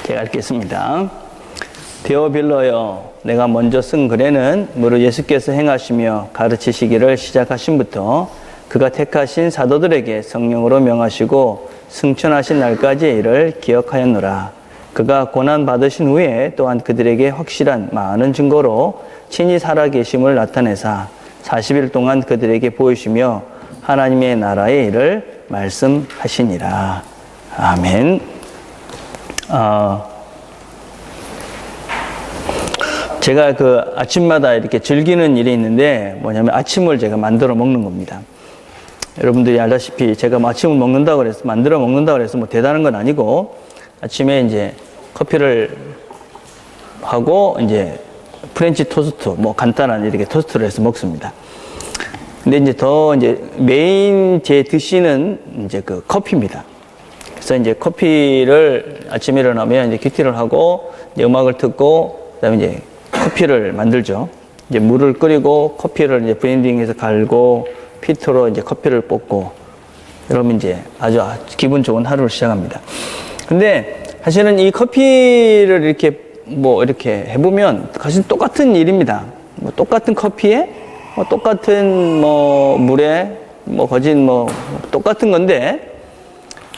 제가 읽겠습니다. 데오빌러여, 내가 먼저 쓴 글에는 무릇 예수께서 행하시며 가르치시기를 시작하신부터 그가 택하신 사도들에게 성령으로 명하시고 승천하신 날까지의 일을 기억하였노라. 그가 고난 받으신 후에 또한 그들에게 확실한 많은 증거로 친히 살아계심을 나타내사 40일 동안 그들에게 보이시며 하나님의 나라의 일을 말씀하시니라. 아멘. 제가 그 아침마다 이렇게 즐기는 일이 있는데 뭐냐면 아침을 제가 만들어 먹는 겁니다. 여러분들이 알다시피 제가 아침을 먹는다고 그래서 만들어 먹는다고 그래서 뭐 대단한 건 아니고 아침에 이제 커피를 하고 이제 프렌치 토스트 뭐 간단한 이렇게 토스트를 해서 먹습니다. 근데 이제 더 이제 메인 제 드시는 이제 그 커피입니다. 그래서 이제 커피를 아침에 일어나면 이제 큐티를 하고 이제 음악을 듣고 그다음에 이제 커피를 만들죠. 이제 물을 끓이고 커피를 이제 브랜딩해서 갈고 피터로 이제 커피를 볶고 그러면 이제 아주 기분 좋은 하루를 시작합니다. 근데 사실은 이 커피를 이렇게 뭐 이렇게 해보면 사실 똑같은 일입니다. 뭐 똑같은 커피에 뭐 똑같은 뭐 물에 뭐 거진 뭐 똑같은 건데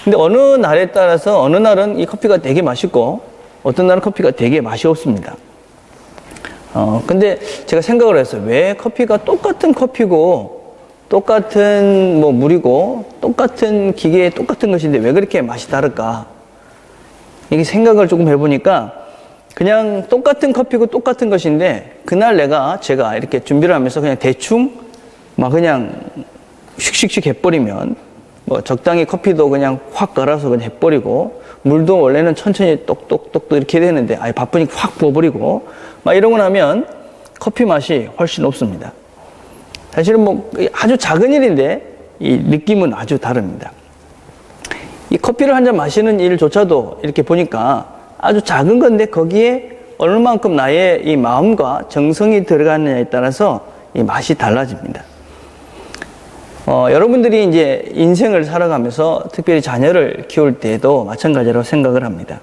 근데 어느 날에 따라서 어느 날은 이 커피가 되게 맛있고 어떤 날은 커피가 되게 맛이 없습니다. 근데 제가 생각을 했어요. 왜 커피가 똑같은 커피고 똑같은 뭐 물이고 똑같은 기계에 똑같은 것인데 왜 그렇게 맛이 다를까? 이게 생각을 조금 해보니까 그냥 똑같은 커피고 똑같은 것인데 그날 제가 이렇게 준비를 하면서 그냥 대충 막 그냥 슉슉슉 해버리면 뭐 적당히 커피도 그냥 확 갈아서 그냥 해버리고 물도 원래는 천천히 똑똑똑 이렇게 되는데 아예 바쁘니까 확 부어버리고 막 이러고 나면 커피 맛이 훨씬 없습니다. 사실은 뭐 아주 작은 일인데 이 느낌은 아주 다릅니다. 이 커피를 한 잔 마시는 일조차도 이렇게 보니까 아주 작은 건데 거기에 얼마만큼 나의 이 마음과 정성이 들어가느냐에 따라서 이 맛이 달라집니다. 여러분들이 이제 인생을 살아가면서 특별히 자녀를 키울 때도 마찬가지라고 생각을 합니다.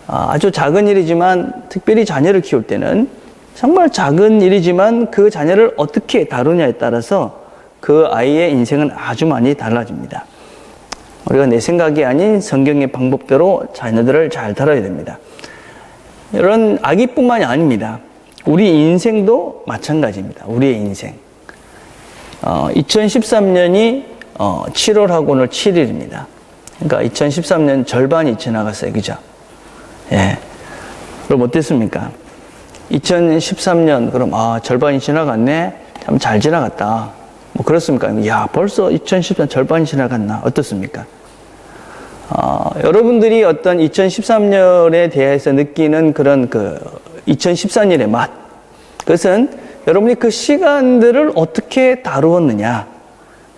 아주 작은 일이지만 특별히 자녀를 키울 때는 정말 작은 일이지만 그 자녀를 어떻게 다루냐에 따라서 그 아이의 인생은 아주 많이 달라집니다. 우리가 내 생각이 아닌 성경의 방법대로 자녀들을 잘 다뤄야 됩니다. 이런 아기뿐만이 아닙니다. 우리 인생도 마찬가지입니다. 우리의 인생. 2013년이 7월하고 오늘 7일입니다. 그러니까 2013년 절반이 지나갔어요. 그죠? 예. 그럼 어땠습니까? 2013년, 그럼, 절반이 지나갔네? 참 잘 지나갔다. 뭐, 그렇습니까? 야, 벌써 2013년 절반이 지나갔나? 어떻습니까? 여러분들이 어떤 2013년에 대해서 느끼는 그런 2014년의 맛. 그것은 여러분이 그 시간들을 어떻게 다루었느냐,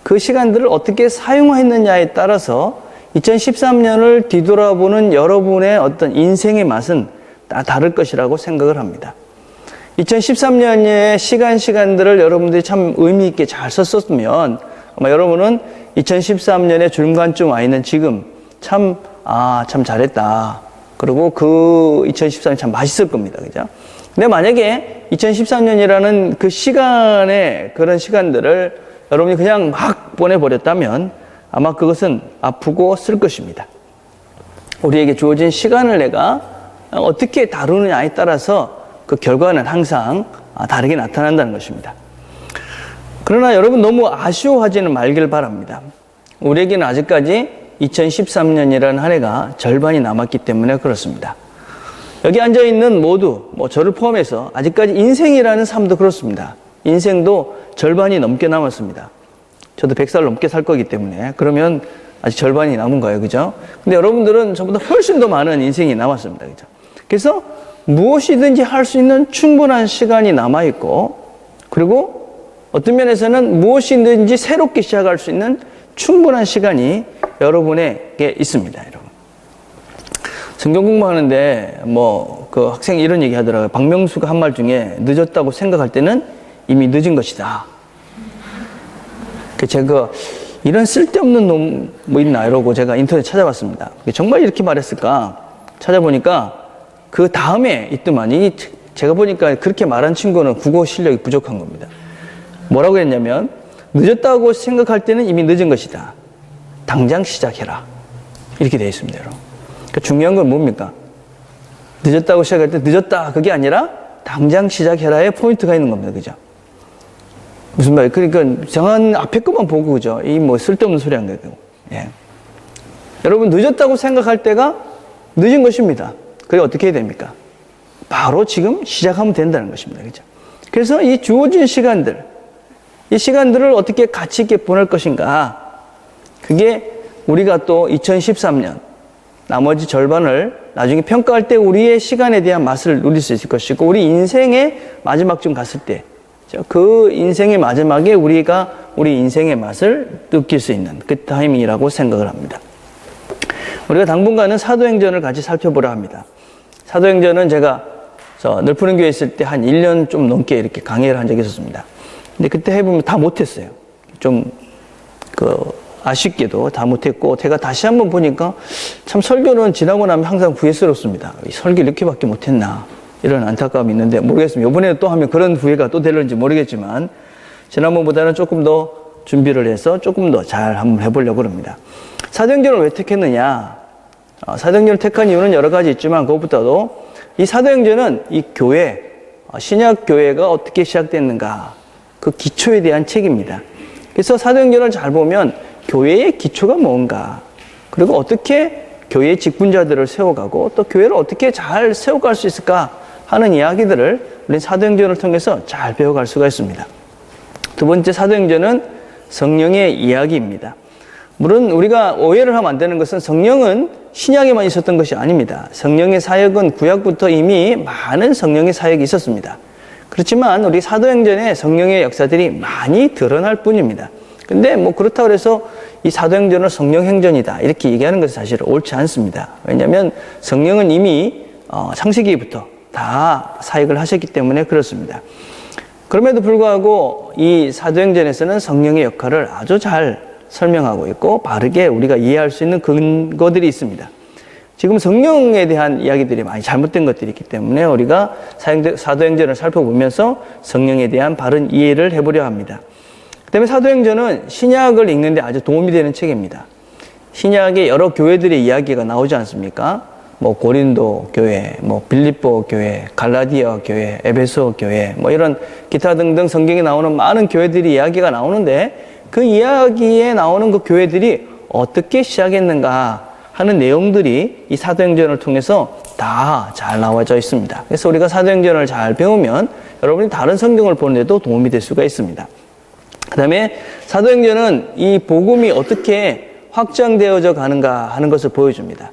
그 시간들을 어떻게 사용했느냐에 따라서 2013년을 뒤돌아보는 여러분의 어떤 인생의 맛은 다 다를 것이라고 생각을 합니다. 2013년의 시간들을 여러분들이 참 의미 있게 잘 썼었으면 아마 여러분은 2013년의 중간쯤 와 있는 지금 참 잘했다. 그리고 그 2013년 참 맛있을 겁니다. 그죠? 근데 만약에 2013년이라는 그 시간의 그런 시간들을 여러분이 그냥 막 보내버렸다면 아마 그것은 아프고 쓸 것입니다. 우리에게 주어진 시간을 내가 어떻게 다루느냐에 따라서 그 결과는 항상 다르게 나타난다는 것입니다. 그러나 여러분 너무 아쉬워하지는 말길 바랍니다. 우리에게는 아직까지 2013년이라는 한 해가 절반이 남았기 때문에 그렇습니다. 여기 앉아있는 모두, 저를 포함해서 아직까지 인생이라는 삶도 그렇습니다. 인생도 절반이 넘게 남았습니다. 저도 100살 넘게 살 거기 때문에 그러면 아직 절반이 남은 거예요. 그죠? 근데 여러분들은 저보다 훨씬 더 많은 인생이 남았습니다. 그죠? 그래서 무엇이든지 할 수 있는 충분한 시간이 남아있고 그리고 어떤 면에서는 무엇이든지 새롭게 시작할 수 있는 충분한 시간이 여러분에게 있습니다. 여러분. 성경 공부하는데 그 학생이 이런 얘기 하더라고요. 박명수가 한 말 중에 늦었다고 생각할 때는 이미 늦은 것이다. 제가 이런 쓸데없는 놈 뭐 있나 이러고 제가 인터넷 찾아봤습니다. 정말 이렇게 말했을까? 찾아보니까 그 다음에 있더만이 제가 보니까 그렇게 말한 친구는 국어 실력이 부족한 겁니다. 뭐라고 했냐면 늦었다고 생각할 때는 이미 늦은 것이다. 당장 시작해라. 이렇게 되어 있습니다. 여러분. 그러니까 중요한 건 뭡니까? 늦었다고 시작할 때 늦었다. 그게 아니라 당장 시작해라에 포인트가 있는 겁니다. 그죠? 무슨 말이에요? 그러니까 정한 앞에 것만 보고 그죠? 이 뭐 쓸데없는 소리 한 거예요. 예. 여러분 늦었다고 생각할 때가 늦은 것입니다. 그게 어떻게 해야 됩니까? 바로 지금 시작하면 된다는 것입니다. 그죠? 그래서 이 주어진 시간들, 이 시간들을 어떻게 가치 있게 보낼 것인가? 그게 우리가 또 2013년 나머지 절반을 나중에 평가할 때 우리의 시간에 대한 맛을 누릴 수 있을 것이고 우리 인생의 마지막쯤 갔을 때 그 인생의 마지막에 우리가 우리 인생의 맛을 느낄 수 있는 그 타이밍이라고 생각을 합니다. 우리가 당분간은 사도행전을 같이 살펴보려 합니다. 사도행전은 제가 늘푸른 교회에 있을 때 한 1년 좀 넘게 이렇게 강의를 한 적이 있었습니다. 근데 그때 해보면 다 못했어요. 좀 아쉽게도 다 못했고 제가 다시 한번 보니까 참 설교는 지나고 나면 항상 후회스럽습니다. 설교 이렇게밖에 못했나 이런 안타까움이 있는데 모르겠습니다. 이번에 또 하면 그런 후회가 또 될는지 모르겠지만 지난번보다는 조금 더 준비를 해서 조금 더 잘 한번 해보려고 합니다. 사도행전을 왜 택했느냐? 사도행전을 택한 이유는 여러 가지 있지만 그것보다도 이 사도행전은 이 교회, 신약 교회가 어떻게 시작됐는가 그 기초에 대한 책입니다. 그래서 사도행전을 잘 보면 교회의 기초가 뭔가 그리고 어떻게 교회의 직분자들을 세워가고 또 교회를 어떻게 잘 세워갈 수 있을까 하는 이야기들을 우리 사도행전을 통해서 잘 배워갈 수가 있습니다. 두 번째 사도행전은 성령의 이야기입니다. 물론 우리가 오해를 하면 안 되는 것은 성령은 신약에만 있었던 것이 아닙니다. 성령의 사역은 구약부터 이미 많은 성령의 사역이 있었습니다. 그렇지만 우리 사도행전에 성령의 역사들이 많이 드러날 뿐입니다. 근데 뭐 그렇다고 해서 이 사도행전을 성령행전이다 이렇게 얘기하는 것은 사실 옳지 않습니다. 왜냐하면 성령은 이미 창세기부터 다 사역을 하셨기 때문에 그렇습니다. 그럼에도 불구하고 이 사도행전에서는 성령의 역할을 아주 잘 설명하고 있고 바르게 우리가 이해할 수 있는 근거들이 있습니다. 지금 성령에 대한 이야기들이 많이 잘못된 것들이 있기 때문에 우리가 사도행전을 살펴보면서 성령에 대한 바른 이해를 해보려 합니다. 그 다음에 사도행전은 신약을 읽는데 아주 도움이 되는 책입니다. 신약의 여러 교회들의 이야기가 나오지 않습니까? 뭐 고린도 교회, 뭐 빌립보 교회, 갈라디아 교회, 에베소 교회, 뭐 이런 기타 등등 성경에 나오는 많은 교회들이 이야기가 나오는데 그 이야기에 나오는 그 교회들이 어떻게 시작했는가 하는 내용들이 이 사도행전을 통해서 다 잘 나와져 있습니다. 그래서 우리가 사도행전을 잘 배우면 여러분이 다른 성경을 보는데도 도움이 될 수가 있습니다. 그 다음에 사도행전은 이 복음이 어떻게 확장되어져 가는가 하는 것을 보여줍니다.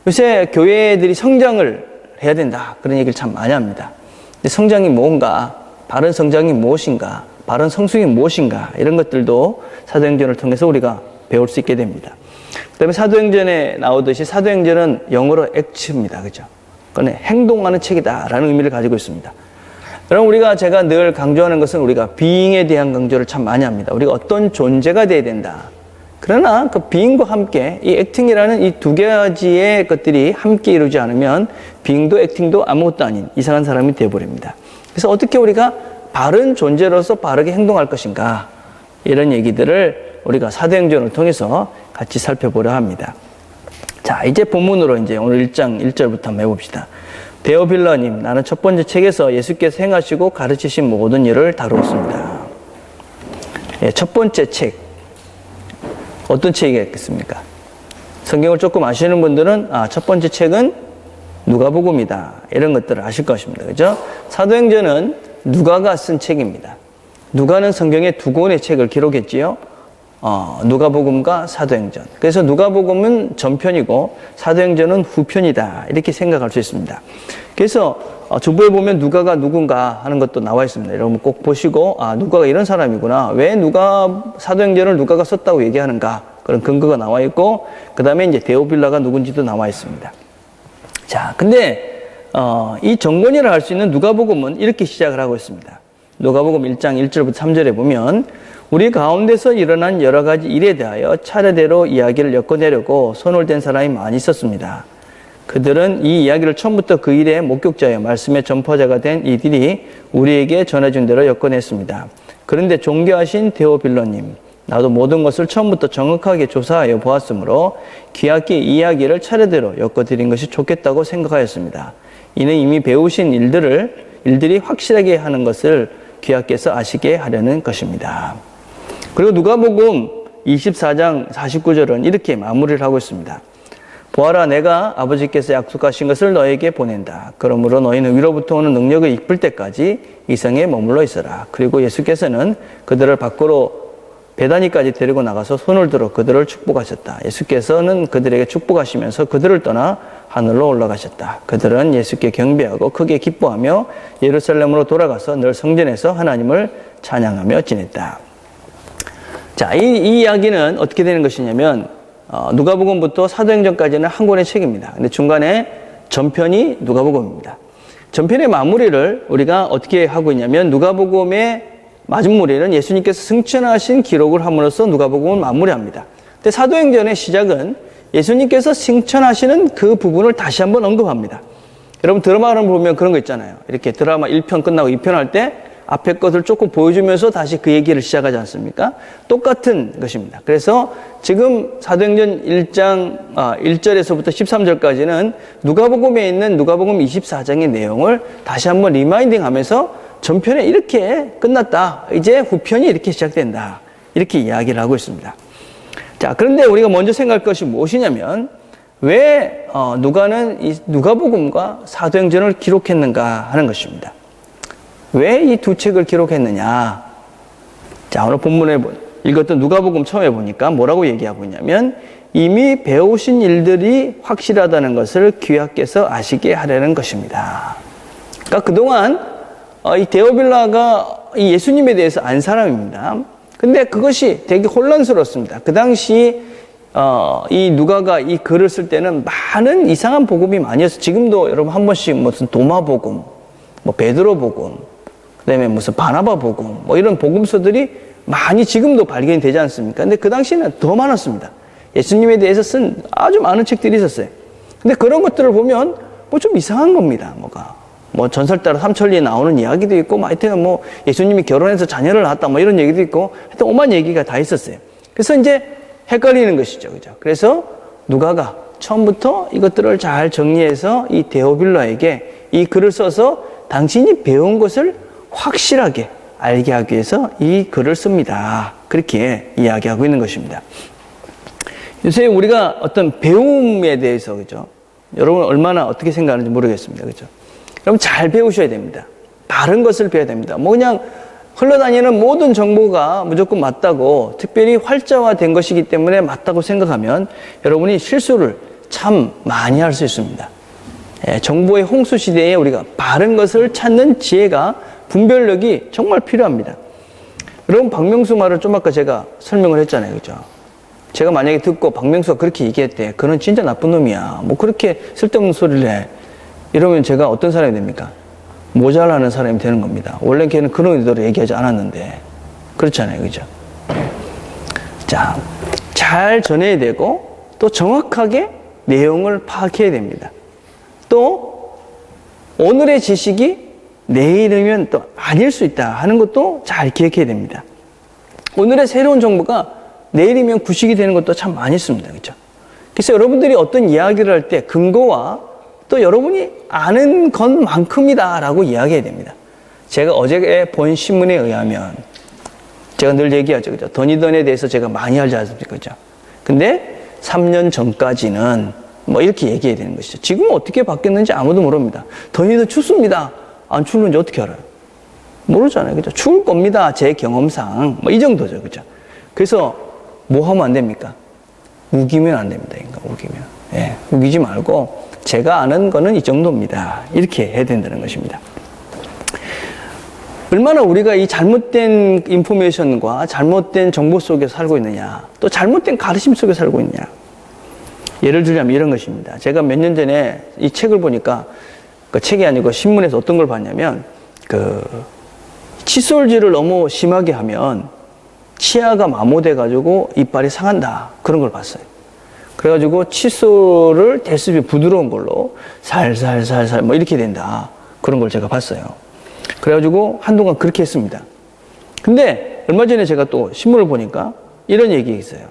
요새 교회들이 성장을 해야 된다 그런 얘기를 참 많이 합니다. 근데 성장이 뭔가, 바른 성장이 무엇인가, 바른 성숙이 무엇인가 이런 것들도 사도행전을 통해서 우리가 배울 수 있게 됩니다. 그 다음에 사도행전에 나오듯이 사도행전은 영어로 액츠입니다. 그죠? 그러니까 행동하는 책이다라는 의미를 가지고 있습니다. 여러분 제가 늘 강조하는 것은 우리가 being에 대한 강조를 참 많이 합니다. 우리가 어떤 존재가 돼야 된다. 그러나 그 being과 함께 이 acting이라는 이 두 가지의 것들이 함께 이루지 않으면 being도 acting도 아무것도 아닌 이상한 사람이 되어버립니다. 그래서 어떻게 우리가 바른 존재로서 바르게 행동할 것인가 이런 얘기들을 우리가 사도행전을 통해서 같이 살펴보려 합니다. 자, 이제 본문으로 이제 오늘 1장 1절부터 한번 해봅시다. 데오빌라님, 나는 첫 번째 책에서 예수께서 행하시고 가르치신 모든 일을 다루었습니다. 예, 첫 번째 책. 어떤 책이겠습니까? 성경을 조금 아시는 분들은 첫 번째 책은 누가복음이다. 이런 것들을 아실 것입니다. 그죠? 사도행전은 누가가 쓴 책입니다. 누가는 성경에 두 권의 책을 기록했지요. 누가복음과 사도행전. 그래서 누가복음은 전편이고 사도행전은 후편이다. 이렇게 생각할 수 있습니다. 그래서 주보에 보면 누가가 누군가 하는 것도 나와 있습니다. 여러분 꼭 보시고 누가가 이런 사람이구나. 왜 사도행전을 누가가 썼다고 얘기하는가. 그런 근거가 나와 있고 그 다음에 이제 데오빌라가 누군지도 나와 있습니다. 자, 근데 이 정권이라 할 수 있는 누가복음은 이렇게 시작을 하고 있습니다. 누가복음 1장 1절부터 3절에 보면 우리 가운데서 일어난 여러 가지 일에 대하여 차례대로 이야기를 엮어내려고 손을 댄 사람이 많이 있었습니다. 그들은 이 이야기를 처음부터 그 일의 목격자여 말씀의 전파자가 된 이들이 우리에게 전해준 대로 엮어냈습니다. 그런데 존귀하신 데오빌로님, 나도 모든 것을 처음부터 정확하게 조사하여 보았으므로 귀하게 이야기를 차례대로 엮어드린 것이 좋겠다고 생각하였습니다. 이는 이미 배우신 일들이 확실하게 하는 것을 귀하께서 아시게 하려는 것입니다. 그리고 누가복음 24장 49절은 이렇게 마무리를 하고 있습니다. 보아라, 내가 아버지께서 약속하신 것을 너에게 보낸다. 그러므로 너희는 위로부터 오는 능력을 입을 때까지 이 성에 머물러 있어라. 그리고 예수께서는 그들을 밖으로 베다니까지 데리고 나가서 손을 들어 그들을 축복하셨다. 예수께서는 그들에게 축복하시면서 그들을 떠나 하늘로 올라가셨다. 그들은 예수께 경배하고 크게 기뻐하며 예루살렘으로 돌아가서 늘 성전에서 하나님을 찬양하며 지냈다. 자, 이 이야기는 어떻게 되는 것이냐면 누가복음부터 사도행전까지는 한 권의 책입니다. 근데 중간에 전편이 누가복음입니다. 전편의 마무리를 우리가 어떻게 하고 있냐면 누가복음의 마지막에는 예수님께서 승천하신 기록을 함으로써 누가복음을 마무리합니다. 근데 사도행전의 시작은 예수님께서 승천하시는 그 부분을 다시 한번 언급합니다. 여러분 드라마를 보면 그런 거 있잖아요. 이렇게 드라마 1편 끝나고 2편 할 때 앞에 것을 조금 보여주면서 다시 그 얘기를 시작하지 않습니까? 똑같은 것입니다. 그래서 지금 사도행전 1장 1절에서부터 13절까지는 누가복음에 있는 누가복음 24장의 내용을 다시 한번 리마인딩하면서 전편에 이렇게 끝났다. 이제 후편이 이렇게 시작된다. 이렇게 이야기를 하고 있습니다. 자, 그런데 우리가 먼저 생각할 것이 무엇이냐면 왜 누가는 이 누가복음과 사도행전을 기록했는가 하는 것입니다. 왜 이 두 책을 기록했느냐? 자, 오늘 본문에 읽었던 누가복음 처음에 보니까 뭐라고 얘기하고 있냐면 이미 배우신 일들이 확실하다는 것을 귀하께서 아시게 하려는 것입니다. 그러니까 그동안 이 데오빌라가 이 예수님에 대해서 안 사람입니다. 근데 그것이 되게 혼란스럽습니다. 그 당시 이 누가가 이 글을 쓸 때는 많은 이상한 복음이 많이 있어요. 지금도 여러분 한 번씩 무슨 도마 복음, 뭐 베드로 복음, 그다음에 무슨 바나바 복음, 뭐 이런 복음서들이 많이 지금도 발견이 되지 않습니까? 근데 그 당시에는 더 많았습니다. 예수님에 대해서 쓴 아주 많은 책들이 있었어요. 근데 그런 것들을 보면 뭐 좀 이상한 겁니다. 뭐 전설 따라 삼천리에 나오는 이야기도 있고, 뭐 하여튼 뭐 예수님이 결혼해서 자녀를 낳았다, 뭐 이런 얘기도 있고, 하여튼 오만 얘기가 다 있었어요. 그래서 이제 헷갈리는 것이죠. 그죠? 그래서 누가가 처음부터 이것들을 잘 정리해서 이 데오빌라에게 이 글을 써서 당신이 배운 것을 확실하게 알게 하기 위해서 이 글을 씁니다. 그렇게 이야기하고 있는 것입니다. 요새 우리가 어떤 배움에 대해서, 그죠? 여러분 얼마나 어떻게 생각하는지 모르겠습니다. 그죠? 여러분 잘 배우셔야 됩니다. 바른 것을 배워야 됩니다. 뭐 그냥 흘러다니는 모든 정보가 무조건 맞다고, 특별히 활자화된 것이기 때문에 맞다고 생각하면 여러분이 실수를 참 많이 할 수 있습니다. 정보의 홍수 시대에 우리가 바른 것을 찾는 지혜가, 분별력이 정말 필요합니다. 여러분 박명수 말을 좀 아까 제가 설명을 했잖아요. 그죠? 제가 만약에 듣고 박명수가 그렇게 얘기했대. 그는 진짜 나쁜 놈이야. 뭐 그렇게 쓸데없는 소리를 해. 이러면 제가 어떤 사람이 됩니까? 모자라는 사람이 되는 겁니다. 원래 걔는 그런 의도로 얘기하지 않았는데. 그렇잖아요. 그죠? 자, 잘 전해야 되고 또 정확하게 내용을 파악해야 됩니다. 또 오늘의 지식이 내일이면 또 아닐 수 있다 하는 것도 잘 기억해야 됩니다. 오늘의 새로운 정보가 내일이면 구식이 되는 것도 참 많이 있습니다. 그렇죠? 그래서 여러분들이 어떤 이야기를 할 때 근거와 또 여러분이 아는 것만큼이다 라고 이야기해야 됩니다. 제가 어제 본 신문에 의하면, 제가 늘 얘기하죠. 그죠? 더니던에 대해서 제가 많이 알지 않습니까? 그죠? 근데 3년 전까지는 뭐 이렇게 얘기해야 되는 것이죠. 지금은 어떻게 바뀌었는지 아무도 모릅니다. 더니던 춥습니다. 안 추는지 어떻게 알아요? 모르잖아요. 그죠? 추울 겁니다. 제 경험상. 뭐 이 정도죠. 그죠? 그래서 뭐 하면 안 됩니까? 우기면 안 됩니다. 우기면. 예, 우기지 말고 제가 아는 거는 이 정도입니다. 이렇게 해야 된다는 것입니다. 얼마나 우리가 이 잘못된 인포메이션과 잘못된 정보 속에 살고 있느냐, 또 잘못된 가르침 속에 살고 있느냐. 예를 들자면 이런 것입니다. 제가 몇 년 전에 이 책을 보니까, 그 책이 아니고 신문에서 어떤 걸 봤냐면, 칫솔질을 너무 심하게 하면 치아가 마모돼가지고 이빨이 상한다. 그런 걸 봤어요. 그래가지고 칫솔을 대수비 부드러운 걸로 살살살살 뭐 이렇게 된다. 그런 걸 제가 봤어요. 그래가지고 한동안 그렇게 했습니다. 근데 얼마 전에 제가 또 신문을 보니까 이런 얘기 있어요.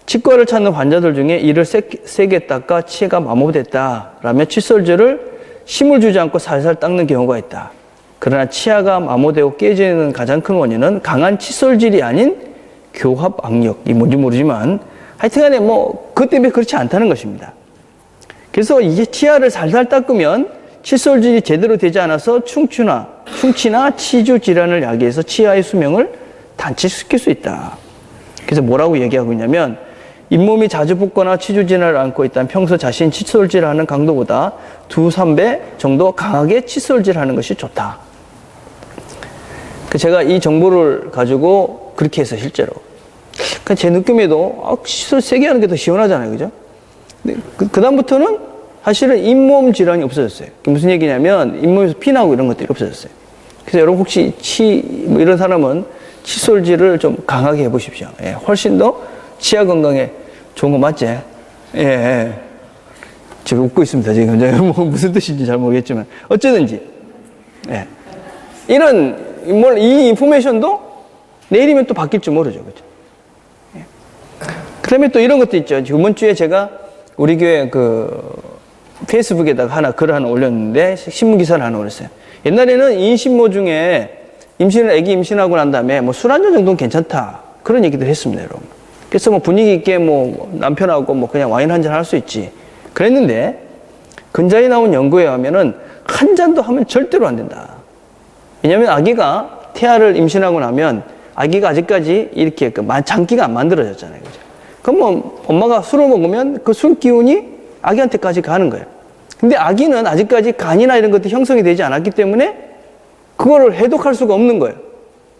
치과를 찾는 환자들 중에 이를 세게 닦아 치아가 마모됐다라면 칫솔질을 힘을 주지 않고 살살 닦는 경우가 있다. 그러나 치아가 마모되고 깨지는 가장 큰 원인은 강한 칫솔질이 아닌 교합 악력이 뭔지 모르지만 하여튼간에 뭐 그것 때문에 그렇지 않다는 것입니다. 그래서 이게 치아를 살살 닦으면 칫솔질이 제대로 되지 않아서 충치나 치주 질환을 야기해서 치아의 수명을 단축시킬 수 있다. 그래서 뭐라고 얘기하고 있냐면 잇몸이 자주 붓거나 치주 질환을 앓고 있다면 평소 자신 칫솔질하는 강도보다 2~3배 정도 강하게 칫솔질하는 것이 좋다. 제가 이 정보를 가지고 그렇게 해서 실제로 제 느낌에도 칫솔 세게 하는 게 더 시원하잖아요, 그죠? 그 다음부터는 사실은 잇몸 질환이 없어졌어요. 무슨 얘기냐면 잇몸에서 피 나고 이런 것들이 없어졌어요. 그래서 여러분 혹시 뭐 이런 사람은 칫솔질을 좀 강하게 해보십시오. 예, 훨씬 더 치아 건강에 좋은 거 맞지? 예. 제가 웃고 있습니다. 지금 뭐 무슨 뜻인지 잘 모르겠지만 어쩌든지 예. 이 인포메이션도 내일이면 또 바뀔지 모르죠, 그죠? 예. 그다음에 또 이런 것도 있죠. 이번 주에 제가 우리 교회 페이스북에다가 글을 하나 올렸는데 신문 기사를 하나 올렸어요. 옛날에는 인신모 중에 애기 임신하고 난 다음에 뭐 술 한 잔 정도는 괜찮다 그런 얘기들 했습니다, 여러분. 그래서 뭐 분위기 있게 뭐 남편하고 뭐 그냥 와인 한 잔 할 수 있지. 그랬는데 근자에 나온 연구에 의하면은 한 잔도 하면 절대로 안 된다. 왜냐하면 아기가 태아를 임신하고 나면 아기가 아직까지 이렇게 장기가 안 만들어졌잖아요, 그죠? 그럼 뭐 엄마가 술을 먹으면 그 술 기운이 아기한테까지 가는 거예요. 근데 아기는 아직까지 간이나 이런 것들이 형성이 되지 않았기 때문에 그거를 해독할 수가 없는 거예요.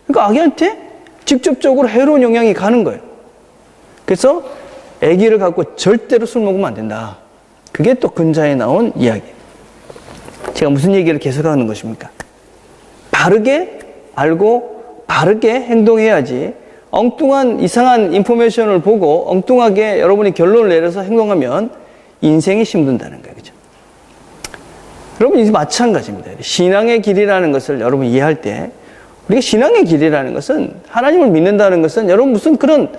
그러니까 아기한테 직접적으로 해로운 영향이 가는 거예요. 그래서 아기를 갖고 절대로 술 먹으면 안 된다. 그게 또 근자에 나온 이야기. 제가 무슨 얘기를 계속하는 것입니까? 바르게 알고 바르게 행동해야지 엉뚱한 이상한 인포메이션을 보고 엉뚱하게 여러분이 결론을 내려서 행동하면 인생이 힘든다는 거예요. 그죠? 여러분, 이제 마찬가지입니다. 신앙의 길이라는 것을 여러분 이해할 때, 우리가 신앙의 길이라는 것은 하나님을 믿는다는 것은 여러분 무슨 그런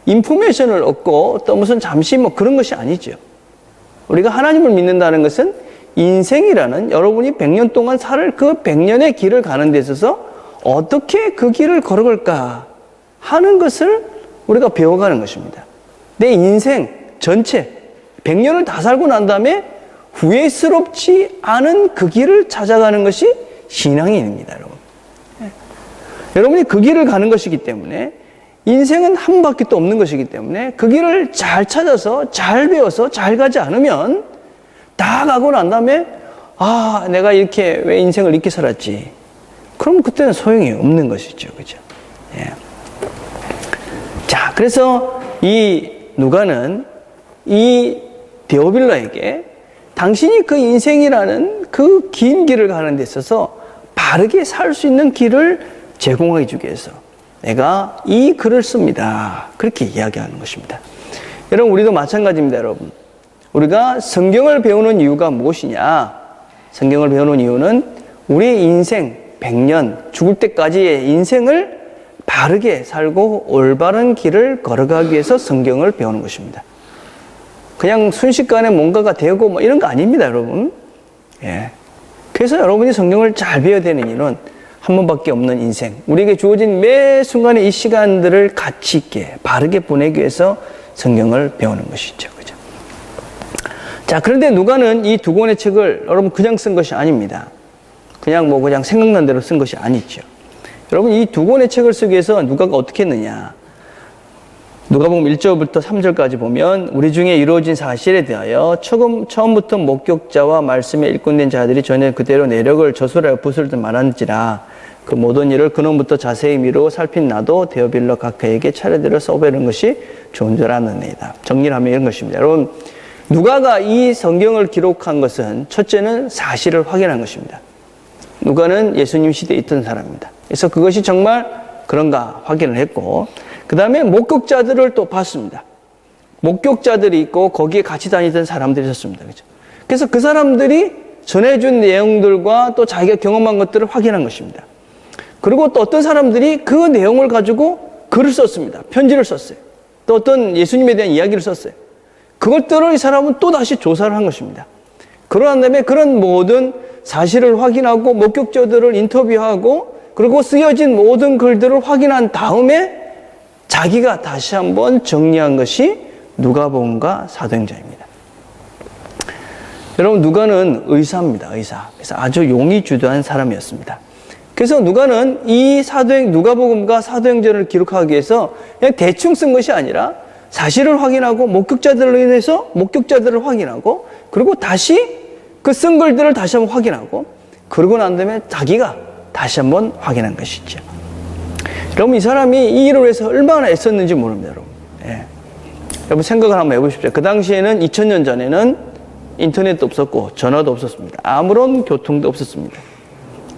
인포메이션을 얻고 또 무슨 잠시 뭐 그런 것이 아니죠. 우리가 하나님을 믿는다는 것은 인생이라는 여러분이 100년 동안 살 그 100년의 길을 가는 데 있어서 어떻게 그 길을 걸어갈까 하는 것을 우리가 배워가는 것입니다. 내 인생 전체 100년을 다 살고 난 다음에 후회스럽지 않은 그 길을 찾아가는 것이 신앙인입니다, 여러분. 여러분이 그 길을 가는 것이기 때문에 인생은 한 바퀴도 없는 것이기 때문에 그 길을 잘 찾아서 잘 배워서 잘 가지 않으면 다 가고 난 다음에 내가 이렇게 왜 인생을 이렇게 살았지? 그럼 그때는 소용이 없는 것이죠, 그죠? 예. 자, 그래서 이 누가는 이 데오빌라에게 당신이 그 인생이라는 그 긴 길을 가는 데 있어서 바르게 살 수 있는 길을 제공해 주기 위해서 내가 이 글을 씁니다. 그렇게 이야기하는 것입니다. 여러분, 우리도 마찬가지입니다, 여러분. 우리가 성경을 배우는 이유가 무엇이냐? 성경을 배우는 이유는 우리의 인생 100년, 죽을 때까지의 인생을 바르게 살고 올바른 길을 걸어가기 위해서 성경을 배우는 것입니다. 그냥 순식간에 뭔가가 되고 뭐 이런 거 아닙니다, 여러분. 예. 그래서 여러분이 성경을 잘 배워야 되는 이유는 한 번밖에 없는 인생, 우리에게 주어진 매 순간의 이 시간들을 가치 있게 바르게 보내기 위해서 성경을 배우는 것이죠, 그죠? 자, 그런데 누가는 이 두 권의 책을 여러분 그냥 쓴 것이 아닙니다. 그냥 생각난 대로 쓴 것이 아니죠. 여러분, 이 두 권의 책을 쓰기 위해서 누가가 어떻게 했느냐? 누가복음 1절부터 3절까지 보면 우리 중에 이루어진 사실에 대하여 처음부터 목격자와 말씀에 일꾼된 자들이 전혀 그대로 내력을 저술하여 붓을 말한지라 그 모든 일을 근원부터 자세히 미루어 살핀 나도 데오빌라 각하에게 차례대로 써보는 것이 좋은 줄 아느니이다. 정리를 하면 이런 것입니다. 여러분, 누가가 이 성경을 기록한 것은 첫째는 사실을 확인한 것입니다. 누가는 예수님 시대에 있던 사람입니다. 그래서 그것이 정말 그런가 확인을 했고, 그 다음에 목격자들을 또 봤습니다. 목격자들이 있고 거기에 같이 다니던 사람들이 있었습니다. 그죠? 그래서 그 사람들이 전해준 내용들과 또 자기가 경험한 것들을 확인한 것입니다. 그리고 또 어떤 사람들이 그 내용을 가지고 글을 썼습니다. 편지를 썼어요. 또 어떤 예수님에 대한 이야기를 썼어요. 그것들을 이 사람은 또 다시 조사를 한 것입니다. 그러한 다음에 그런 모든 사실을 확인하고 목격자들을 인터뷰하고 그리고 쓰여진 모든 글들을 확인한 다음에 자기가 다시 한번 정리한 것이 누가복음과 사도행전입니다. 여러분, 누가는 의사입니다. 의사. 그래서 아주 용이 주도한 사람이었습니다. 그래서 누가는 이 누가복음과 사도행전을 기록하기 위해서 그냥 대충 쓴 것이 아니라 사실을 확인하고 목격자들로 인해서 목격자들을 확인하고 그리고 다시 그 쓴 글들을 다시 한번 확인하고 그러고 난 다음에 자기가 다시 한번 확인한 것이죠. 여러분, 이 사람이 이 일을 위해서 얼마나 애썼는지 모릅니다, 여러분. 예. 여러분, 생각을 한번 해보십시오. 그 당시에는 2000년 전에는 인터넷도 없었고 전화도 없었습니다. 아무런 교통도 없었습니다.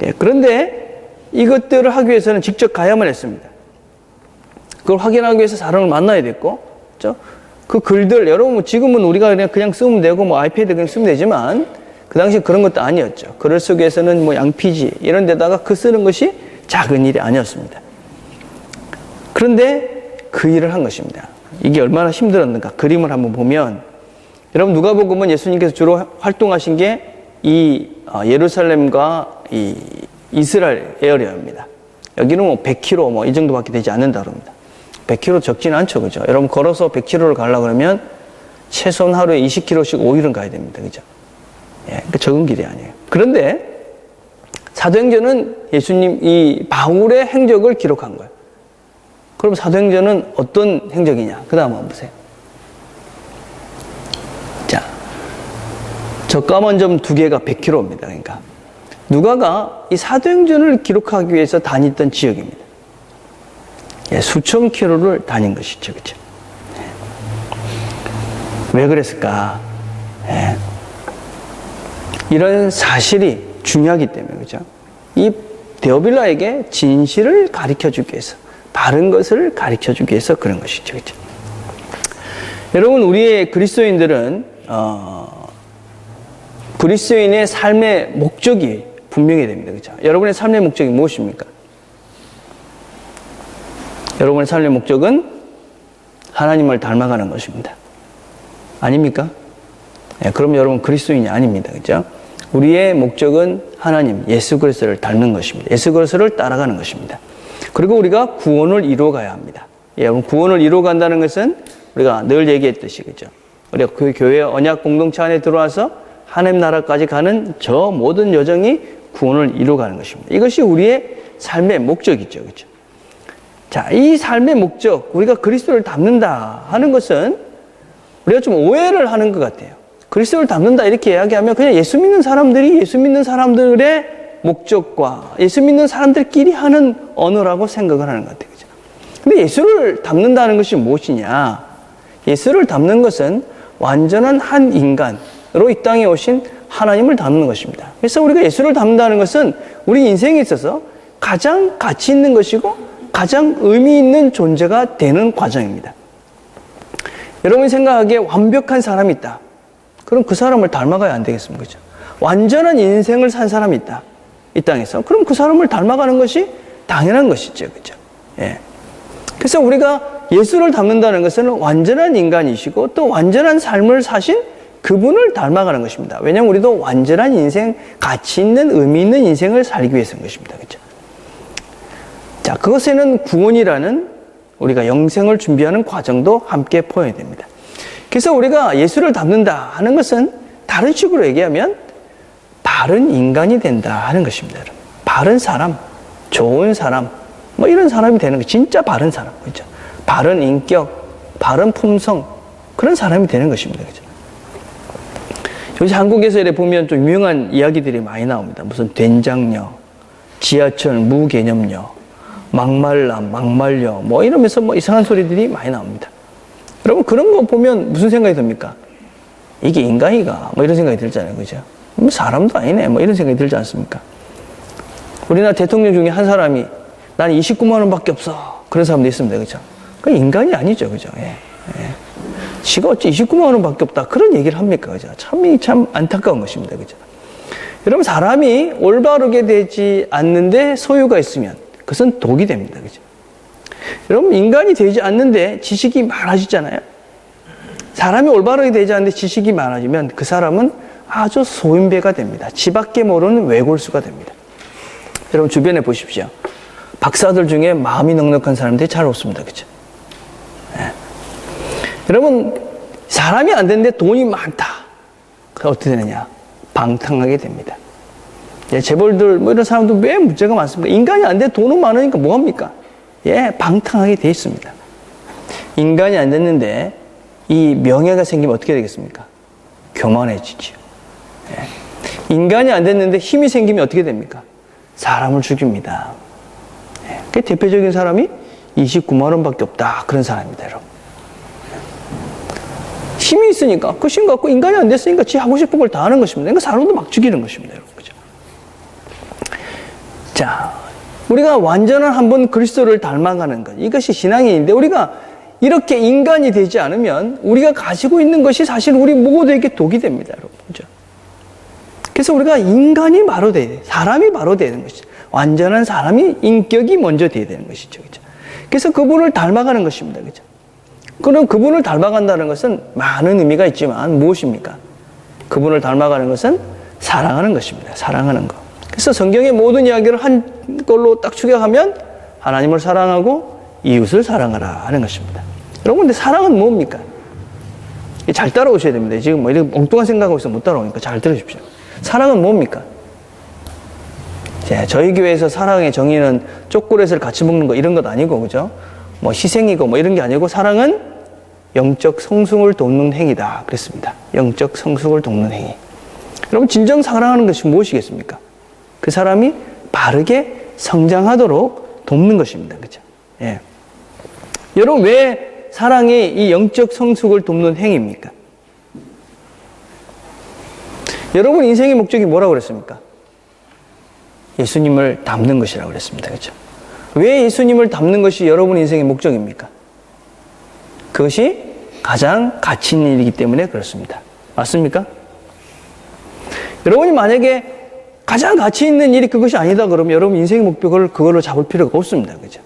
예. 그런데 이것들을 하기 위해서는 직접 가야만 했습니다. 그걸 확인하기 위해서 사람을 만나야 됐고, 그렇죠? 그 글들, 여러분, 지금은 우리가 그냥 쓰면 되고, 아이패드 그냥 쓰면 되지만, 그 당시 그런 것도 아니었죠. 글을 쓰기 위해서는 양피지, 이런 데다가 글 쓰는 것이 작은 일이 아니었습니다. 그런데 그 일을 한 것입니다. 이게 얼마나 힘들었는가. 그림을 한번 보면, 여러분, 누가복음은 예수님께서 주로 활동하신 게 이 예루살렘과 이 이스라엘 에어리어입니다. 여기는 100km 이 정도밖에 되지 않는다 그럽니다. 100km 적지는 않죠, 그죠? 여러분, 걸어서 100km를 가려고 그러면 최소한 하루에 20km씩 5일은 가야 됩니다, 그죠? 예, 그러니까 적은 길이 아니에요. 그런데 사도행전은 예수님 이 바울의 행적을 기록한 거예요. 그럼 사도행전은 어떤 행적이냐? 그 다음 한번 보세요. 자, 저 까만 점 두 개가 100km입니다. 그러니까 누가가 이 사도행전을 기록하기 위해서 다녔던 지역입니다. 예, 수천 킬로를 다닌 것이죠, 그렇죠? 왜 그랬을까? 예. 이런 사실이 중요하기 때문에, 그렇죠? 이 데오빌라에게 진실을 가르쳐주기 위해서, 바른 것을 가르쳐주기 위해서 그런 것이죠, 그렇죠? 여러분, 우리의 그리스도인들은 그리스도인의 삶의 목적이 분명히 됩니다, 그렇죠? 여러분의 삶의 목적이 무엇입니까? 여러분의 삶의 목적은 하나님을 닮아가는 것입니다. 아닙니까? 네, 그럼 여러분 그리스도인이 아닙니다. 그죠? 우리의 목적은 하나님, 예수 그리스도를 닮는 것입니다. 예수 그리스도를 따라가는 것입니다. 그리고 우리가 구원을 이루어가야 합니다. 여러분, 구원을 이루어간다는 것은 우리가 늘 얘기했듯이, 그죠? 우리가 그 교회 언약 공동체 안에 들어와서 하나님 나라까지 가는 저 모든 여정이 구원을 이루어가는 것입니다. 이것이 우리의 삶의 목적이죠. 그죠? 자, 이 삶의 목적, 우리가 그리스도를 닮는다 하는 것은 우리가 좀 오해를 하는 것 같아요. 그리스도를 닮는다 이렇게 이야기하면 그냥 예수 믿는 사람들이 예수 믿는 사람들의 목적과 예수 믿는 사람들끼리 하는 언어라고 생각을 하는 것 같아요. 그죠? 근데 예수를 닮는다는 것이 무엇이냐? 예수를 닮는 것은 완전한 한 인간으로 이 땅에 오신 하나님을 닮는 것입니다. 그래서 우리가 예수를 닮는다는 것은 우리 인생에 있어서 가장 가치 있는 것이고 가장 의미 있는 존재가 되는 과정입니다. 여러분이 생각하기에 완벽한 사람이 있다. 그럼 그 사람을 닮아가야 안 되겠습니까? 그죠? 완전한 인생을 산 사람이 있다. 이 땅에서. 그럼 그 사람을 닮아가는 것이 당연한 것이죠. 그죠? 예. 그래서 우리가 예수를 닮는다는 것은 완전한 인간이시고 또 완전한 삶을 사신 그분을 닮아가는 것입니다. 왜냐하면 우리도 완전한 인생, 가치 있는, 의미 있는 인생을 살기 위해서인 것입니다. 그죠? 자, 그것에는 구원이라는 우리가 영생을 준비하는 과정도 함께 포함이 됩니다. 그래서 우리가 예수를 닮는다 하는 것은 다른 식으로 얘기하면 바른 인간이 된다 하는 것입니다. 여러분. 바른 사람, 좋은 사람, 뭐 이런 사람이 되는 거, 진짜 바른 사람, 그죠? 바른 인격, 바른 품성, 그런 사람이 되는 것입니다. 그죠? 요새 한국에서 이렇게 보면 좀 유명한 이야기들이 많이 나옵니다. 무슨 된장녀, 지하철 무개념녀, 막말남, 막말녀, 뭐 이러면서 뭐 이상한 소리들이 많이 나옵니다. 여러분, 그런 거 보면 무슨 생각이 듭니까? 이게 인간이가? 뭐 이런 생각이 들잖아요. 그죠? 뭐 사람도 아니네. 뭐 이런 생각이 들지 않습니까? 우리나라 대통령 중에 한 사람이 나는 29만 원밖에 없어. 그런 사람도 있습니다. 그죠? 그 인간이 아니죠. 그죠? 예. 예. 지가 어찌 29만 원밖에 없다. 그런 얘기를 합니까? 그죠? 참 안타까운 것입니다. 그죠? 여러분, 사람이 올바르게 되지 않는데 소유가 있으면 그것은 독이 됩니다. 그죠? 여러분, 인간이 되지 않는데 지식이 많아지잖아요. 사람이 올바르게 되지 않는데 지식이 많아지면 그 사람은 아주 소인배가 됩니다. 지밖에 모르는 외골수가 됩니다. 여러분, 주변에 보십시오. 박사들 중에 마음이 넉넉한 사람들이 잘 없습니다. 그죠? 네. 여러분, 사람이 안 되는데 돈이 많다. 그럼 어떻게 되느냐? 방탕하게 됩니다. 예, 재벌들, 뭐 이런 사람들 왜 문제가 많습니까? 인간이 안 돼 돈은 많으니까 뭐합니까? 예, 방탕하게 돼 있습니다. 인간이 안 됐는데 이 명예가 생기면 어떻게 되겠습니까? 교만해지죠. 예. 인간이 안 됐는데 힘이 생기면 어떻게 됩니까? 사람을 죽입니다. 예. 그 대표적인 사람이 29만 원밖에 없다. 그런 사람입니다, 여러분. 힘이 있으니까 그 힘 갖고 인간이 안 됐으니까 지 하고 싶은 걸 다 하는 것입니다. 그러니까 사람도 막 죽이는 것입니다, 여러분. 그죠? 자, 우리가 완전한 한번 그리스도를 닮아가는 것, 이것이 신앙인데 우리가 이렇게 인간이 되지 않으면 우리가 가지고 있는 것이 사실 우리 모두에게 독이 됩니다, 여러분. 그죠? 그래서 우리가 인간이 바로 돼야 돼. 사람이 바로 되는 것이죠. 완전한 사람이 인격이 먼저 돼야 되는 것이죠. 그죠? 그래서 그분을 닮아가는 것입니다. 그죠? 그럼 그분을 닮아간다는 것은 많은 의미가 있지만 무엇입니까? 그분을 닮아가는 것은 사랑하는 것입니다. 사랑하는 것. 그래서 성경의 모든 이야기를 한 걸로 딱 축약하면 하나님을 사랑하고 이웃을 사랑하라 하는 것입니다. 여러분, 근데 사랑은 뭡니까? 잘 따라오셔야 됩니다. 지금 뭐 이렇게 엉뚱한 생각하고 있어서 못 따라오니까 잘 들으십시오. 사랑은 뭡니까? 저희 교회에서 사랑의 정의는 초콜릿을 같이 먹는 거 이런 것 아니고, 그죠? 뭐 희생이고 뭐 이런 게 아니고 사랑은 영적 성숙을 돕는 행위다. 그랬습니다. 영적 성숙을 돕는 행위. 여러분, 진정 사랑하는 것이 무엇이겠습니까? 그 사람이 바르게 성장하도록 돕는 것입니다. 그죠? 예. 여러분, 왜 사랑이 이 영적 성숙을 돕는 행위입니까? 여러분 인생의 목적이 뭐라고 그랬습니까? 예수님을 닮는 것이라고 그랬습니다. 그죠? 왜 예수님을 닮는 것이 여러분 인생의 목적입니까? 그것이 가장 가치 있는 일이기 때문에 그렇습니다. 맞습니까? 여러분이 만약에 가장 가치 있는 일이 그것이 아니다 그러면 여러분 인생의 목표를 그걸로 잡을 필요가 없습니다. 그죠?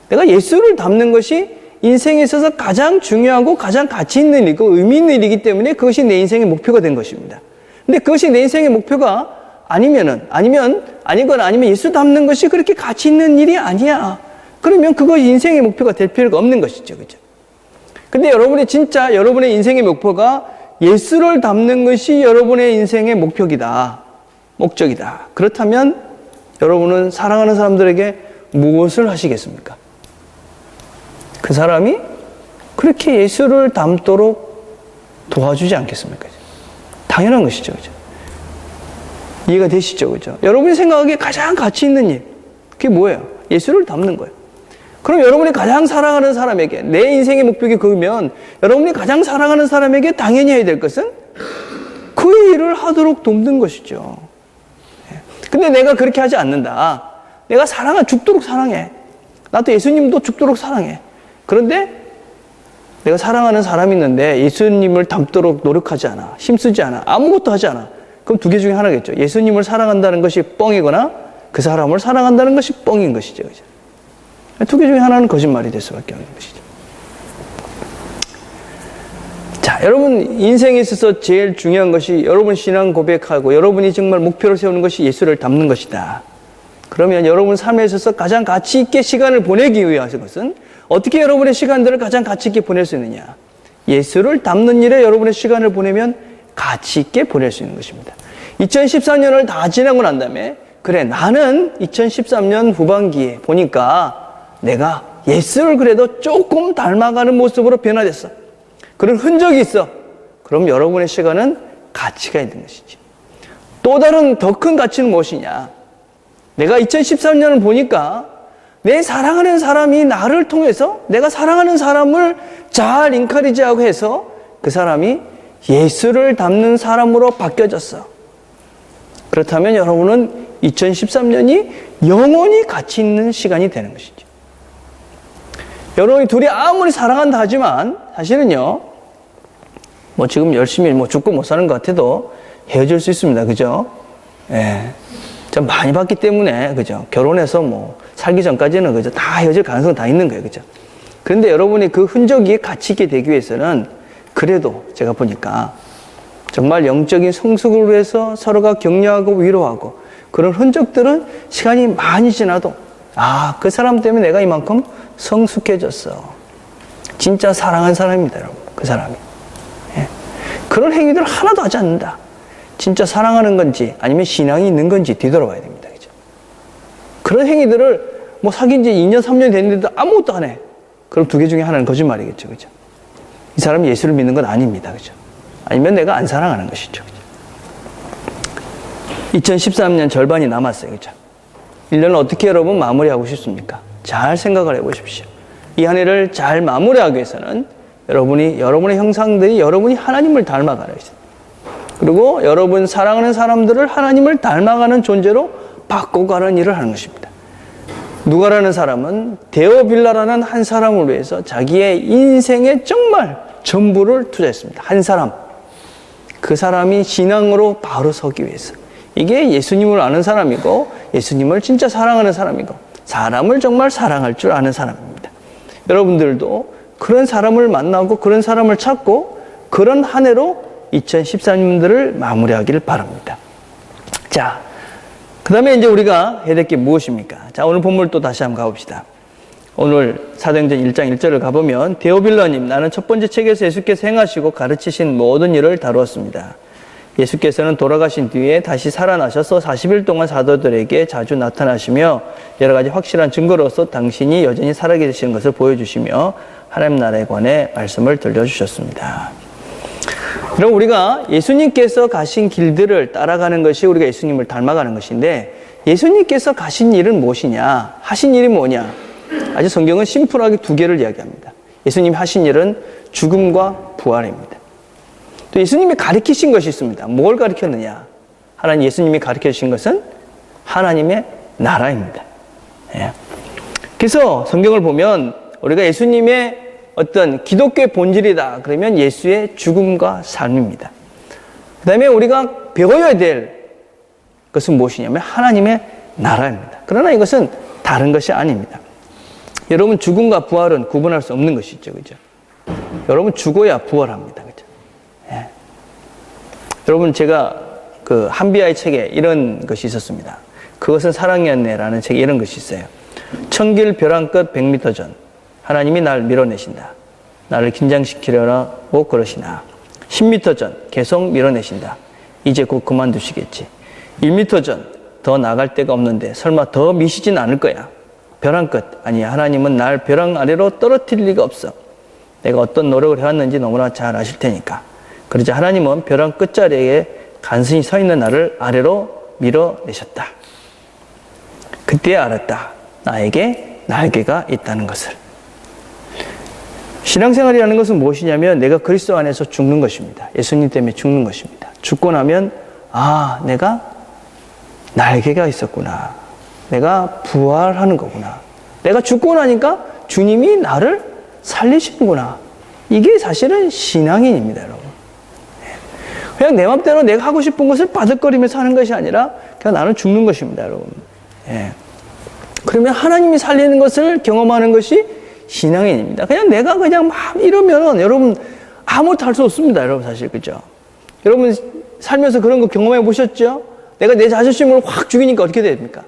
내가 예수를 닮는 것이 인생에 있어서 가장 중요하고 가장 가치 있는 일이고 의미 있는 일이기 때문에 그것이 내 인생의 목표가 된 것입니다. 근데 그것이 내 인생의 목표가 아니면 예수 닮는 것이 그렇게 가치 있는 일이 아니야. 그러면 그것이 인생의 목표가 될 필요가 없는 것이죠. 그죠? 근데 여러분이 진짜 여러분의 인생의 목표가 예수를 닮는 것이 여러분의 인생의 목표이다. 목적이다. 그렇다면 여러분은 사랑하는 사람들에게 무엇을 하시겠습니까? 그 사람이 그렇게 예수를 닮도록 도와주지 않겠습니까? 당연한 것이죠. 그죠? 이해가 되시죠? 그죠? 여러분이 생각하기에 가장 가치 있는 일, 그게 뭐예요? 예수를 닮는 거예요. 그럼 여러분이 가장 사랑하는 사람에게, 내 인생의 목표가 그러면 여러분이 가장 사랑하는 사람에게 당연히 해야 될 것은 그 일을 하도록 돕는 것이죠. 근데 내가 그렇게 하지 않는다. 내가 죽도록 사랑해. 나도 예수님도 죽도록 사랑해. 그런데 내가 사랑하는 사람이 있는데 예수님을 닮도록 노력하지 않아. 힘쓰지 않아. 아무것도 하지 않아. 그럼 두 개 중에 하나겠죠. 예수님을 사랑한다는 것이 뻥이거나 그 사람을 사랑한다는 것이 뻥인 것이죠. 그죠? 두 개 중에 하나는 거짓말이 될 수밖에 없는 것이죠. 자, 여러분 인생에 있어서 제일 중요한 것이 여러분 신앙 고백하고 여러분이 정말 목표로 세우는 것이 예수를 닮는 것이다. 그러면 여러분 삶에 있어서 가장 가치 있게 시간을 보내기 위해서 것은 어떻게 여러분의 시간들을 가장 가치 있게 보낼 수 있느냐? 예수를 닮는 일에 여러분의 시간을 보내면 가치 있게 보낼 수 있는 것입니다. 2013년을 다 지나고 난 다음에 그래 나는 2013년 후반기에 보니까 내가 예수를 그래도 조금 닮아가는 모습으로 변화됐어. 그런 흔적이 있어. 그럼 여러분의 시간은 가치가 있는 것이지. 또 다른 더 큰 가치는 무엇이냐? 내가 2013년을 보니까 내 사랑하는 사람이 나를 통해서 내가 사랑하는 사람을 잘 인카리지하고 해서 그 사람이 예수를 닮는 사람으로 바뀌어졌어. 그렇다면 여러분은 2013년이 영원히 가치 있는 시간이 되는 것이죠. 여러분이 둘이 아무리 사랑한다 하지만 사실은요, 뭐 지금 열심히 뭐 죽고 못 사는 것 같아도 헤어질 수 있습니다. 그죠? 예. 좀 많이 봤기 때문에, 그죠? 결혼해서 뭐 살기 전까지는 그죠? 다 헤어질 가능성 다 있는 거예요. 그죠? 그런데 여러분이 그 흔적이 같이 있게 되기 위해서는 그래도 제가 보니까 정말 영적인 성숙을 위해서 서로가 격려하고 위로하고 그런 흔적들은 시간이 많이 지나도 그 사람 때문에 내가 이만큼 성숙해졌어. 진짜 사랑한 사람입니다, 여러분. 그 사람이. 예. 그런 행위들을 하나도 하지 않는다. 진짜 사랑하는 건지 아니면 신앙이 있는 건지 뒤돌아봐야 됩니다. 그죠? 그런 행위들을 뭐 사귄 지 2년, 3년이 됐는데도 아무것도 안 해. 그럼 두 개 중에 하나는 거짓말이겠죠. 그죠? 이 사람이 예수를 믿는 건 아닙니다. 그죠? 아니면 내가 안 사랑하는 것이죠. 그죠? 2013년 절반이 남았어요. 그죠? 1년을 어떻게 여러분 마무리하고 싶습니까? 잘 생각을 해보십시오. 이 한 해를 잘 마무리하기 위해서는 여러분의 형상들이 여러분이 하나님을 닮아가는 것입니다. 그리고 여러분 사랑하는 사람들을 하나님을 닮아가는 존재로 바꿔가는 일을 하는 것입니다. 누가라는 사람은 데오빌라라는 한 사람을 위해서 자기의 인생의 정말 전부를 투자했습니다. 한 사람. 그 사람이 신앙으로 바로 서기 위해서. 이게 예수님을 아는 사람이고 예수님을 진짜 사랑하는 사람이고 사람을 정말 사랑할 줄 아는 사람입니다. 여러분들도 그런 사람을 만나고 그런 사람을 찾고 그런 한 해로 2013년들을 마무리하기를 바랍니다. 자, 그 다음에 이제 우리가 해야 될 게 무엇입니까? 자, 오늘 본문 또 다시 한번 가봅시다. 오늘 사도행전 1장 1절을 가보면 데오빌라님, 나는 첫 번째 책에서 예수께서 행하시고 가르치신 모든 일을 다루었습니다. 예수께서는 돌아가신 뒤에 다시 살아나셔서 40일 동안 사도들에게 자주 나타나시며 여러 가지 확실한 증거로서 당신이 여전히 살아계시는 것을 보여주시며 하나님 나라에 관해 말씀을 들려주셨습니다. 그럼 우리가 예수님께서 가신 길들을 따라가는 것이 우리가 예수님을 닮아가는 것인데 예수님께서 가신 일은 무엇이냐? 하신 일이 뭐냐? 아주 성경은 심플하게 두 개를 이야기합니다. 예수님이 하신 일은 죽음과 부활입니다. 또 예수님이 가르치신 것이 있습니다. 뭘 가르쳤느냐? 하나님 예수님이 가르쳐주신 것은 하나님의 나라입니다. 예. 그래서 성경을 보면 우리가 예수님의 어떤 기독교의 본질이다. 그러면 예수의 죽음과 삶입니다. 그 다음에 우리가 배워야 될 것은 무엇이냐면 하나님의 나라입니다. 그러나 이것은 다른 것이 아닙니다. 여러분 죽음과 부활은 구분할 수 없는 것이죠. 그죠? 여러분 죽어야 부활합니다. 그죠? 예. 여러분 제가 그 한비아의 책에 이런 것이 있었습니다. 그것은 사랑이었네라는 책에 이런 것이 있어요. 천길 벼랑 끝 100m 전 하나님이 날 밀어내신다. 나를 긴장시키려고 그러시나. 10m 전 계속 밀어내신다. 이제 곧 그만두시겠지. 1m 전 더 나갈 데가 없는데 설마 더 미시진 않을 거야. 벼랑 끝. 아니 하나님은 날 벼랑 아래로 떨어뜨릴 리가 없어. 내가 어떤 노력을 해왔는지 너무나 잘 아실 테니까. 그러자 하나님은 벼랑 끝자리에 간신히 서 있는 나를 아래로 밀어내셨다. 그때 알았다. 나에게 날개가 있다는 것을. 신앙생활이라는 것은 무엇이냐면 내가 그리스도 안에서 죽는 것입니다. 예수님 때문에 죽는 것입니다. 죽고 나면 내가 날개가 있었구나. 내가 부활하는 거구나. 내가 죽고 나니까 주님이 나를 살리시는구나. 이게 사실은 신앙인입니다, 여러분. 그냥 내 맘대로 내가 하고 싶은 것을 바득거리면서 하는 것이 아니라 그냥 나는 죽는 것입니다, 여러분. 그러면 하나님이 살리는 것을 경험하는 것이 신앙인입니다. 내가 그냥 막 이러면은 여러분 아무것도 할 수 없습니다, 여러분 사실. 그죠? 여러분 살면서 그런 거 경험해 보셨죠? 내가 내 자존심을 확 죽이니까 어떻게 됩니까?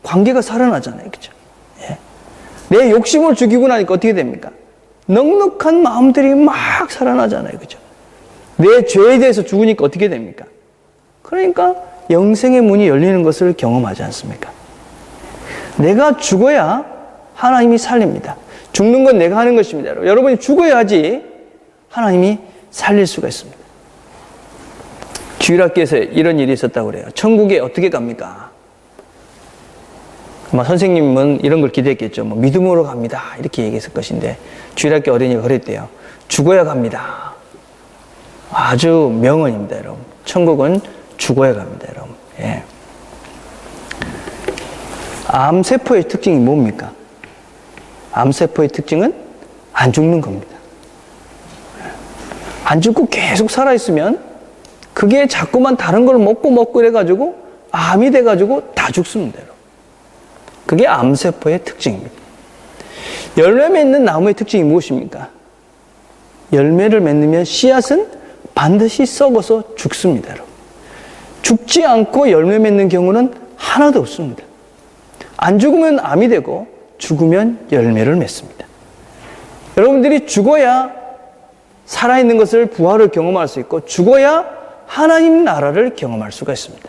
관계가 살아나잖아요. 그죠? 내 욕심을 죽이고 나니까 어떻게 됩니까? 넉넉한 마음들이 막 살아나잖아요. 그죠? 내 죄에 대해서 죽으니까 어떻게 됩니까? 그러니까 영생의 문이 열리는 것을 경험하지 않습니까? 내가 죽어야 하나님이 살립니다. 죽는 건 내가 하는 것입니다. 여러분이 죽어야지 하나님이 살릴 수가 있습니다. 주일학교에서 이런 일이 있었다고 그래요. 천국에 어떻게 갑니까? 아마 선생님은 이런 걸 기대했겠죠. 믿음으로 갑니다. 이렇게 얘기했을 것인데 주일학교 어린이가 그랬대요. 죽어야 갑니다. 아주 명언입니다, 여러분. 천국은 죽어야 갑니다, 여러분. 예. 암세포의 특징이 뭡니까? 암세포의 특징은 안 죽는 겁니다. 안 죽고 계속 살아있으면 그게 자꾸만 다른 걸 먹고 이래가지고 암이 돼가지고 다 죽습니다. 그게 암세포의 특징입니다. 열매 맺는 나무의 특징이 무엇입니까? 열매를 맺으면 씨앗은 반드시 썩어서 죽습니다. 죽지 않고 열매 맺는 경우는 하나도 없습니다. 안 죽으면 암이 되고 죽으면 열매를 맺습니다. 여러분들이 죽어야 살아있는 것을 부활을 경험할 수 있고 죽어야 하나님 나라를 경험할 수가 있습니다.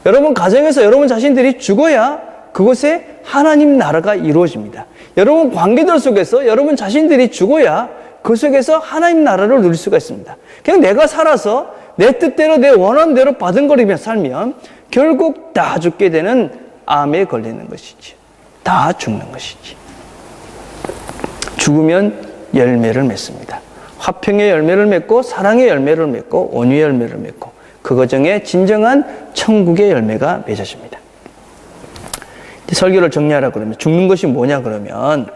여러분 가정에서 여러분 자신들이 죽어야 그곳에 하나님 나라가 이루어집니다. 여러분 관계들 속에서 여러분 자신들이 죽어야 그 속에서 하나님 나라를 누릴 수가 있습니다. 그냥 내가 살아서 내 뜻대로 내 원하는 대로 바둥거리며 살면 결국 다 죽게 되는 암에 걸리는 것이지. 다 죽는 것이지. 죽으면 열매를 맺습니다. 화평의 열매를 맺고 사랑의 열매를 맺고 온유의 열매를 맺고 그 과정에 진정한 천국의 열매가 맺어집니다. 설교를 정리하라 그러면 죽는 것이 뭐냐 그러면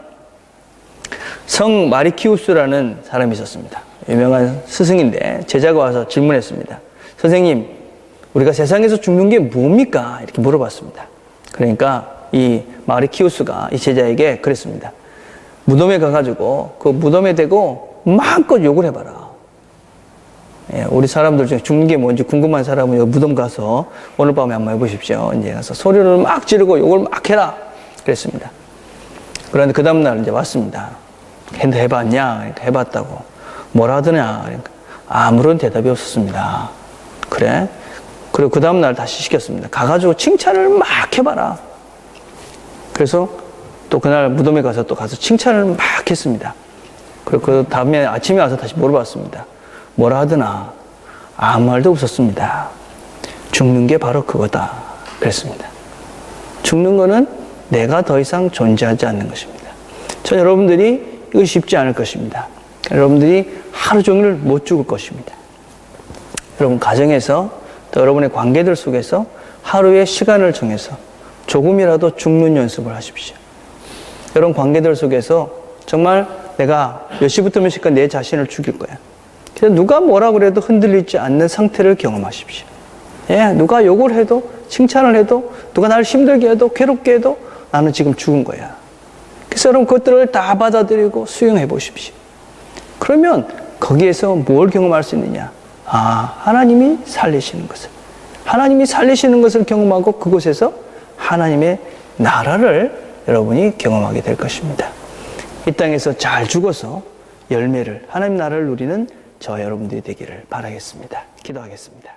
성 마리키우스라는 사람이 있었습니다. 유명한 스승인데 제자가 와서 질문했습니다. 선생님, 우리가 세상에서 죽는 게 뭡니까? 이렇게 물어봤습니다. 그러니까 이 마리키우스가 이 제자에게 그랬습니다. 무덤에 가가지고 그 무덤에 대고 마음껏 욕을 해봐라. 예, 우리 사람들 중에 죽는 게 뭔지 궁금한 사람은 여기 무덤 가서 오늘 밤에 한번 해보십시오. 이제 가서 소리를 막 지르고 욕을 막 해라. 그랬습니다. 그런데 그 다음날 이제 왔습니다. 해봤냐? 그러니까 해봤다고. 뭐라 하더냐? 그러니까 아무런 대답이 없었습니다. 그래? 그리고 그 다음날 다시 시켰습니다. 가가지고 칭찬을 막 해봐라. 그래서 또 그날 무덤에 가서 또 가서 칭찬을 막 했습니다. 그리고 그 다음에 아침에 와서 다시 물어봤습니다. 뭐라 하더나? 아무 말도 없었습니다. 죽는 게 바로 그거다. 그랬습니다. 죽는 거는 내가 더 이상 존재하지 않는 것입니다. 저 여러분들이 이거 쉽지 않을 것입니다. 여러분들이 하루 종일 못 죽을 것입니다. 여러분 가정에서 또 여러분의 관계들 속에서 하루의 시간을 정해서 조금이라도 죽는 연습을 하십시오. 여러분 관계들 속에서 정말 내가 몇 시부터 몇 시까지 내 자신을 죽일 거야. 그래서 누가 뭐라 그래도 흔들리지 않는 상태를 경험하십시오. 예, 누가 욕을 해도 칭찬을 해도 누가 나를 힘들게 해도 괴롭게 해도 나는 지금 죽은 거야. 그래서 여러분 그것들을 다 받아들이고 수용해 보십시오. 그러면 거기에서 뭘 경험할 수 있느냐? 아, 하나님이 살리시는 것을. 하나님이 살리시는 것을 경험하고 그곳에서 하나님의 나라를 여러분이 경험하게 될 것입니다. 이 땅에서 잘 죽어서 열매를, 하나님 나라를 누리는 저 여러분들이 되기를 바라겠습니다. 기도하겠습니다.